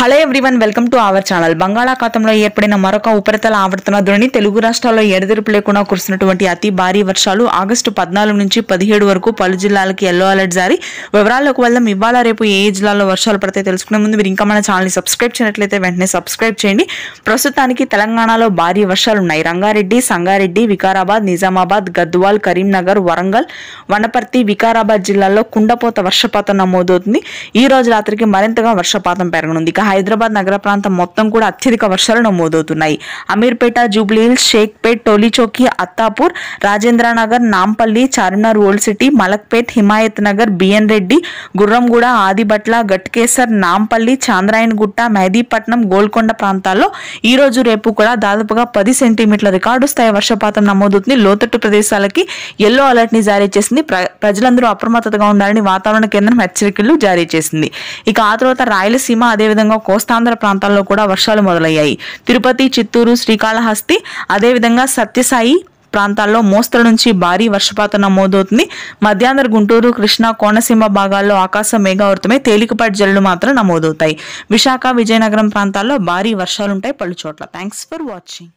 Hello everyone, welcome to our channel. బంగాళాఖాతంలో ఏర్పడిన మరొక ఉపరితల ఆవర్తన ద్రోణి తెలుగు రాష్ట్రాల్లో ఎడతెరిపి లేకుండా కురుస్తున్నటువంటి అతి భారీ వర్షాలు ఆగస్టు 14 నుంచి 17 వరకు పలు జిల్లాలకి ఎల్లో అలర్ట్ జారీ. వివరాల్లోకి వెళ్దాం. ఇవాళ రేపు ఏ జిల్లాలో వర్షాలు పడితే తెలుసుకునే ముందు మీరు ఇంకా మన ఛానల్ని సబ్స్క్రైబ్ చేయనట్లయితే వెంటనే సబ్స్క్రైబ్ చేయండి. ప్రస్తుతానికి తెలంగాణలో భారీ వర్షాలు ఉన్నాయి. రంగారెడ్డి, సంగారెడ్డి, వికారాబాద్, నిజామాబాద్, గద్వాల్, కరీంనగర్, వరంగల్, వనపర్తి, వికారాబాద్ జిల్లాల్లో కుండపోత వర్షపాతం నమోదవుతుంది. ఈ రోజు రాత్రికి మరింతగా వర్షపాతం పెరగనుంది. హైదరాబాద్ నగర ప్రాంతం మొత్తం కూడా అత్యధిక వర్షాలు నమోదవుతున్నాయి. Ameerpet, Jubilee Hills, Shaikpet, Tolichowki, Attapur, Rajendranagar, Nampally, Charminar old city, Malakpet, Himayat Nagar, BN Reddy, Gurramguda, Adibatla, Ghatkesar, Nampally, Chandrayangutta, Mehdipatnam, Golconda ప్రాంతాల్లో ఈ రోజు రేపు కూడా దాదాపుగా 10 సెంటీమీటర్ల రికార్డు స్థాయి వర్షపాతం నమోదవుతుంది. లోతట్టు ప్రదేశాలకి ఎల్లో అలర్ట్ ని జారీ చేసింది. ప్రజలందరూ అప్రమత్తతగా ఉండాలని వాతావరణ కేంద్రం హెచ్చరికలు జారీ చేసింది. ఇక ఆ తర్వాత రాయలసీమ, అదేవిధంగా కోస్తాంధ్ర ప్రాంతాల్లో కూడా వర్షాలు మొదలయ్యాయి. తిరుపతి, చిత్తూరు, శ్రీకాళహస్తి, అదేవిధంగా సత్యసాయి ప్రాంతాల్లో మోస్తరు నుంచి భారీ వర్షపాతం నమోదవుతుంది. మధ్యాంధ్ర, గుంటూరు, కృష్ణా, కోనసీమ భాగాల్లో ఆకాశం మేఘావృతమై తేలికపాటి జల్లులు మాత్రం నమోదవుతాయి. విశాఖ, విజయనగరం ప్రాంతాల్లో భారీ వర్షాలుంటాయి పలు చోట్ల. Thanks for watching.